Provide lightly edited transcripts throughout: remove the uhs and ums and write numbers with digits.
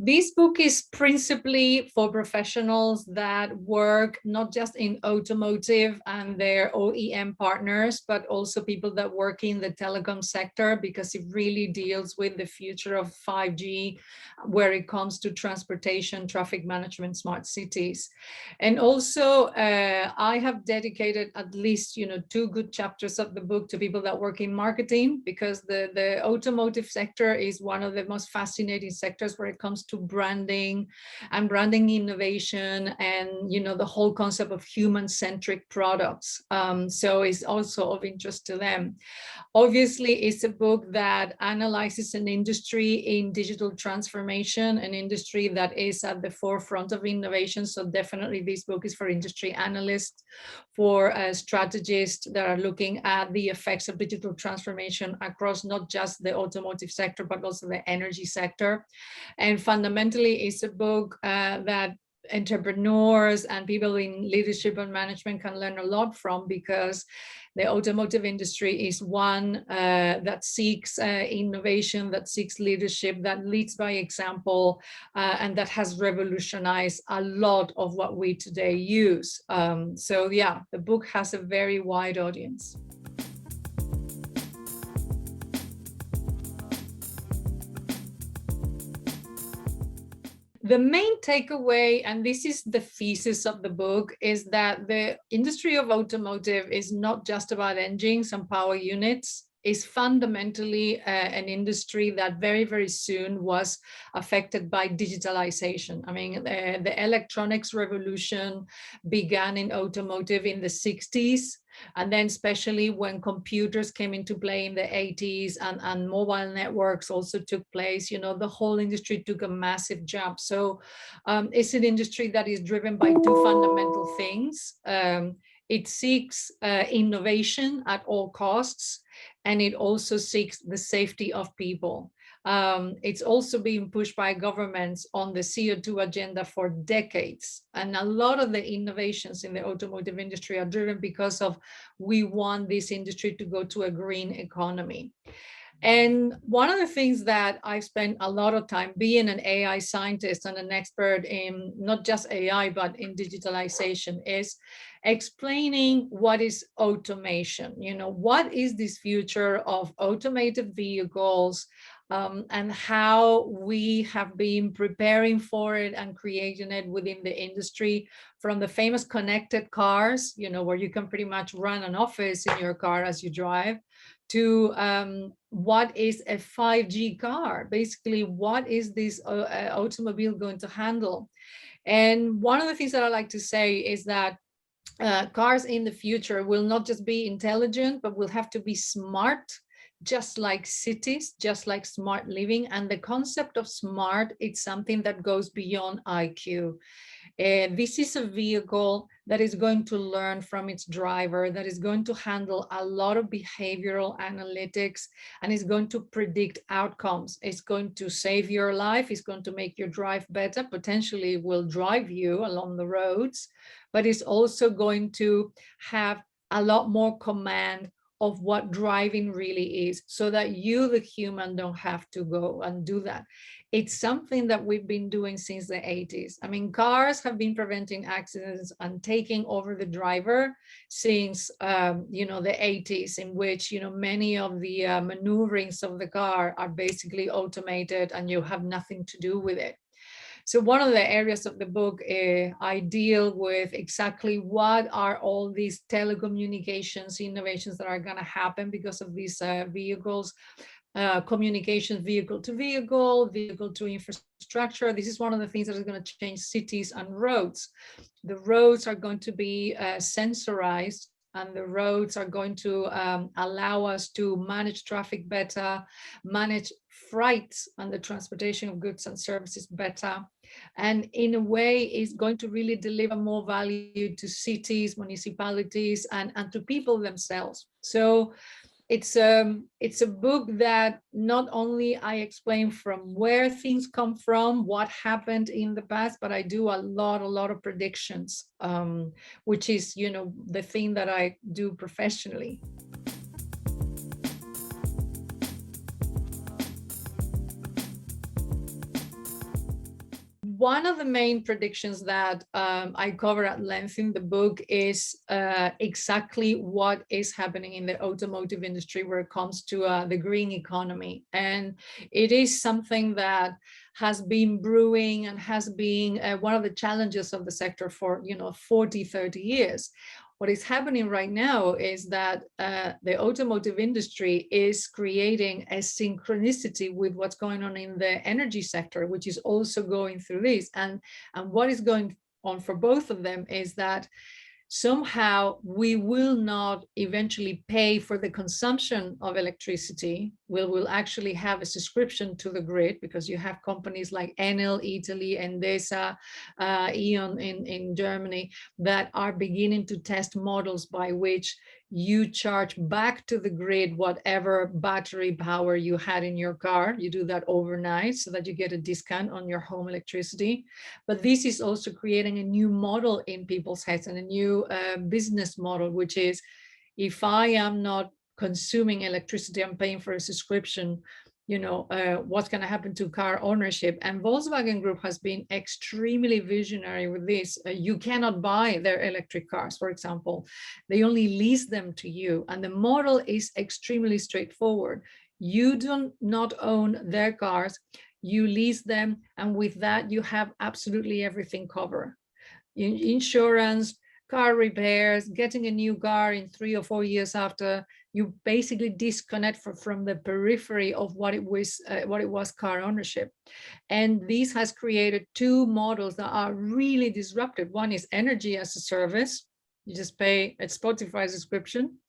This book is principally for professionals that work not just in automotive and their OEM partners, but also people that work in the telecom sector, because it really deals with the future of 5G, where it comes to transportation, traffic management, smart cities. And also, I have dedicated at least, 2 good chapters of the book to people that work in marketing, because the automotive sector is one of the most fascinating sectors where it comes to branding and branding innovation and the whole concept of human-centric products. So it's also of interest to them. Obviously, it's a book that analyzes an industry in digital transformation, an industry that is at the forefront of innovation. So definitely this book is for industry analysts, for strategists that are looking at the effects of digital transformation across not just the automotive sector, but also the energy sector. And fundamentally, it's a book that entrepreneurs and people in leadership and management can learn a lot from, because the automotive industry is one that seeks innovation, that seeks leadership, that leads by example, and that has revolutionized a lot of what we today use. So yeah, the book has a very wide audience. The main takeaway, and this is the thesis of the book, is that the industry of automotive is not just about engines and power units. Is fundamentally an industry that very, very soon was affected by digitalization. I mean, the electronics revolution began in automotive in the 60s. And then especially when computers came into play in the 80s and mobile networks also took place, the whole industry took a massive jump. So it's an industry that is driven by 2 fundamental things. It seeks innovation at all costs, and it also seeks the safety of people. It's also being pushed by governments on the CO2 agenda for decades. And a lot of the innovations in the automotive industry are driven because of we want this industry to go to a green economy. And one of the things that I've spent a lot of time being an AI scientist and an expert in not just AI, but in digitalization, is explaining what is automation. What is this future of automated vehicles, and how we have been preparing for it and creating it within the industry, from the famous connected cars, where you can pretty much run an office in your car as you drive, to what is a 5G car? Basically, what is this automobile going to handle? And one of the things that I like to say is that cars in the future will not just be intelligent, but will have to be smart, just like cities, just like smart living. And the concept of smart, it's something that goes beyond IQ. This is a vehicle that is going to learn from its driver, that is going to handle a lot of behavioral analytics, and is going to predict outcomes. It's going to save your life. It's going to make your drive better. Potentially will drive you along the roads, but it's also going to have a lot more command of what driving really is, so that you, the human, don't have to go and do that. It's something that we've been doing since the 80s. I mean, cars have been preventing accidents and taking over the driver since, the 80s, in which, many of the maneuverings of the car are basically automated and you have nothing to do with it. So one of the areas of the book, I deal with exactly what are all these telecommunications innovations that are going to happen because of these vehicles, communications, vehicle to vehicle, vehicle to infrastructure. This is one of the things that is going to change cities and roads. The roads are going to be sensorized, and the roads are going to allow us to manage traffic better, manage freight and the transportation of goods and services better. And in a way, is going to really deliver more value to cities, municipalities, and to people themselves. So it's a book that not only I explain from where things come from, what happened in the past, but I do a lot of predictions, which is, the thing that I do professionally. one of the main predictions that I cover at length in the book is exactly what is happening in the automotive industry where it comes to the green economy. And it is something that has been brewing and has been one of the challenges of the sector for 40, 30 years. What is happening right now is that the automotive industry is creating a synchronicity with what's going on in the energy sector, which is also going through this. And what is going on for both of them is that somehow we will not eventually pay for the consumption of electricity. We will actually have a subscription to the grid, because you have companies like Enel, Italy, Endesa, E.ON in Germany that are beginning to test models by which you charge back to the grid whatever battery power you had in your car. You do that overnight so that you get a discount on your home electricity. But this is also creating a new model in people's heads and a new business model, which is, if I am not consuming electricity, I'm paying for a subscription, what's going to happen to car ownership? And Volkswagen Group has been extremely visionary with this. You cannot buy their electric cars, for example. They only lease them to you. And the model is extremely straightforward. You do not own their cars, you lease them, and with that you have absolutely everything covered. Insurance, car repairs, getting a new car in 3 or 4 years after, you basically disconnect from the periphery of what it was car ownership. And this has created two models that are really disruptive. One is energy as a service. You just pay a Spotify subscription,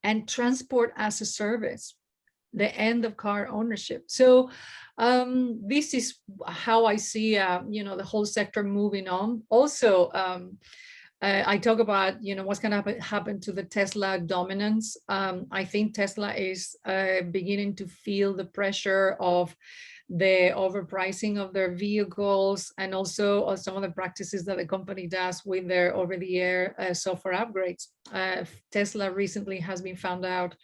and transport as a service, the end of car ownership. So this is how I see, the whole sector moving on. Also, I talk about, what's going to happen to the Tesla dominance. I think Tesla is beginning to feel the pressure of the overpricing of their vehicles, and also some of the practices that the company does with their over-the-air software upgrades. Tesla recently has been found out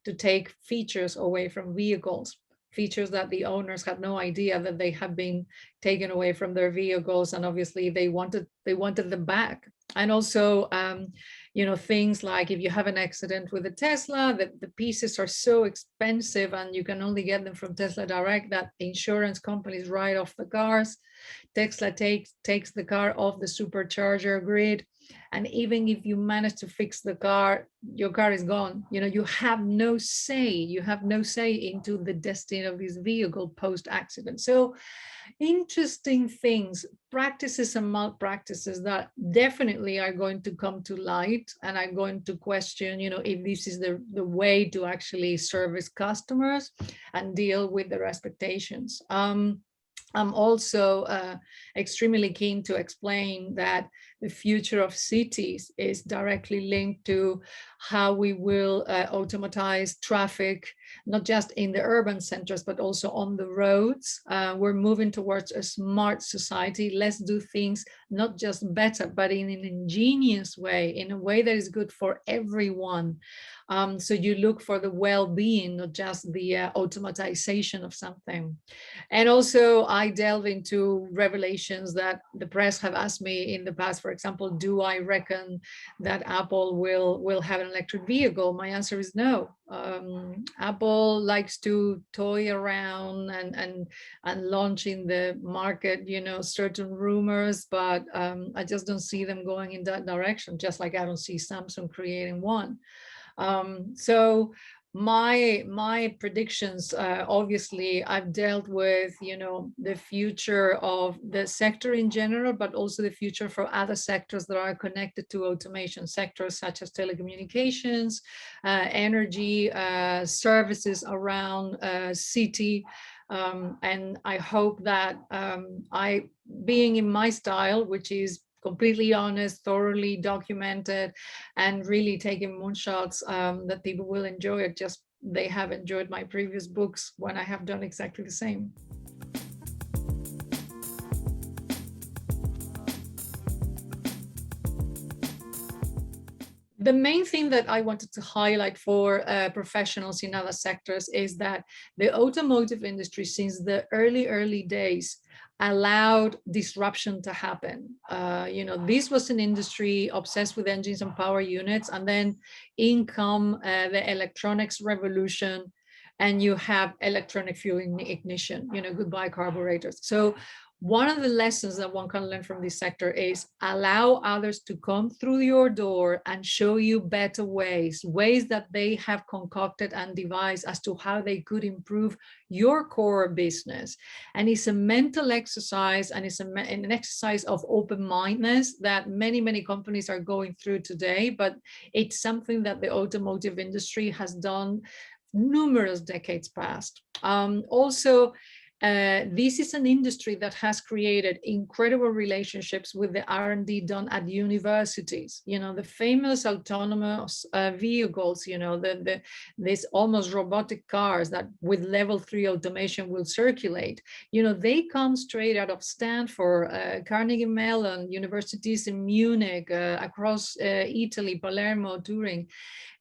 to take features away from vehicles, features that the owners had no idea that they had been taken away from their vehicles, and obviously they wanted them back. And also, things like if you have an accident with a Tesla, the pieces are so expensive and you can only get them from Tesla Direct that insurance companies write off the cars. Tesla takes the car off the supercharger grid. And even if you manage to fix the car, your car is gone. You have no say. You have no say into the destiny of this vehicle post-accident. So interesting things, practices and malpractices that definitely are going to come to light, and are going to question, if this is the way to actually service customers and deal with their expectations. I'm also extremely keen to explain that the future of cities is directly linked to how we will automatize traffic, not just in the urban centers, but also on the roads. We're moving towards a smart society. Let's do things not just better, but in an ingenious way, in a way that is good for everyone. So you look for the well-being, not just the automatization of something. And also I delve into revelations that the press have asked me in the past. For example, do I reckon that Apple will have an electric vehicle? My answer is no. Apple likes to toy around and launch in the market, certain rumors, but I just don't see them going in that direction, just like I don't see Samsung creating one. So my predictions, obviously I've dealt with, the future of the sector in general, but also the future for other sectors that are connected to automation, sectors such as telecommunications, energy, services around city. And I hope that being in my style, which is completely honest, thoroughly documented, and really taking moonshots, that people will enjoy it. Just they have enjoyed my previous books when I have done exactly the same. The main thing that I wanted to highlight for professionals in other sectors is that the automotive industry, since the early days, allowed disruption to happen. This was an industry obsessed with engines and power units, and then in come the electronics revolution, and you have electronic fuel ignition, goodbye carburetors. So one of the lessons that one can learn from this sector is allow others to come through your door and show you better ways that they have concocted and devised as to how they could improve your core business. And it's a mental exercise, and it's an exercise of open-mindedness that many companies are going through today, but it's something that the automotive industry has done numerous decades past. Also, this is an industry that has created incredible relationships with the R&D done at universities. The famous autonomous vehicles, these almost robotic cars that with level 3 automation will circulate, they come straight out of Stanford, Carnegie Mellon, universities in Munich, across Italy, Palermo, Turin.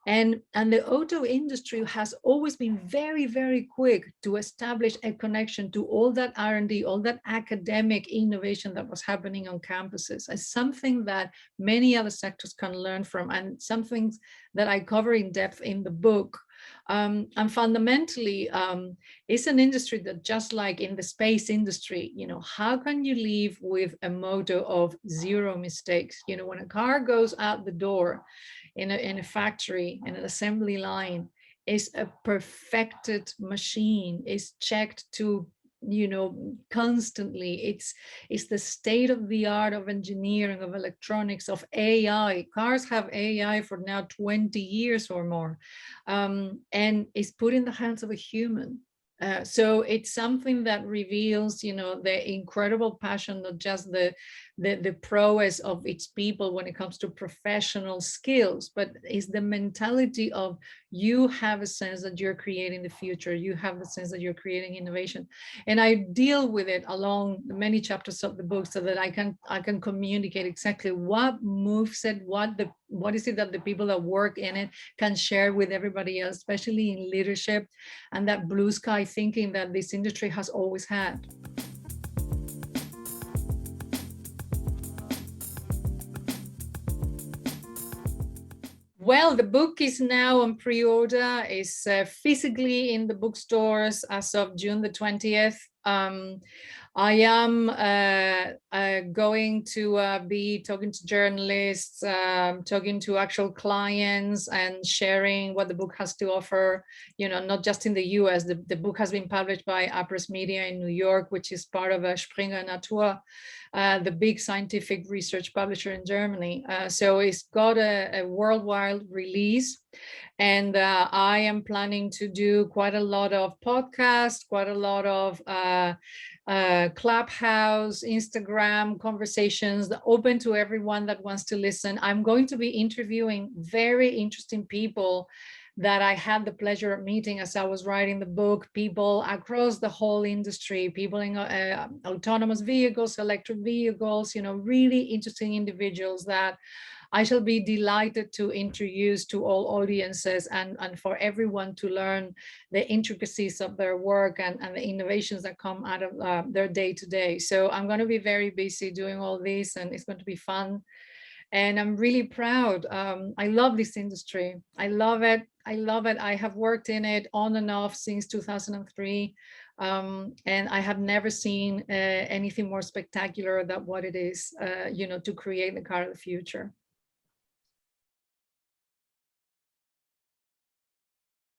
And the auto industry has always been very quick to establish a connection to all that R&D, all that academic innovation that was happening on campuses, as something that many other sectors can learn from, and something that I cover in depth in the book. And fundamentally, it's an industry that, just like in the space industry, how can you live with a motto of zero mistakes? When a car goes out the door, in a factory, in an assembly line, is a perfected machine, is checked to constantly. It's the state of the art of engineering, of electronics, of AI. Cars have AI for now 20 years or more, and it's put in the hands of a human. So it's something that reveals, the incredible passion, not just the prowess of its people when it comes to professional skills, but is the mentality of, you have a sense that you're creating the future, you have the sense that you're creating innovation. And I deal with it along many chapters of the book, so that I can communicate exactly what moves it, what is it that the people that work in it can share with everybody else, especially in leadership, and that blue sky thinking that this industry has always had. Well, the book is now on pre-order. It's physically in the bookstores as of June the 20th. I am going to be talking to journalists, talking to actual clients, and sharing what the book has to offer, not just in the US. The book has been published by Apres Media in New York, which is part of Springer Natur, the big scientific research publisher in Germany. So it's got a worldwide release. And I am planning to do quite a lot of podcasts, quite a lot of Clubhouse, Instagram conversations that open to everyone that wants to listen. I'm going to be interviewing very interesting people that I had the pleasure of meeting as I was writing the book, people across the whole industry, people in autonomous vehicles, electric vehicles, really interesting individuals that I shall be delighted to introduce to all audiences, and for everyone to learn the intricacies of their work and the innovations that come out of their day-to-day. So I'm going to be very busy doing all this, and it's going to be fun. And I'm really proud. I love this industry. I love it. I have worked in it on and off since 2003. And I have never seen anything more spectacular than what it is, to create the car of the future.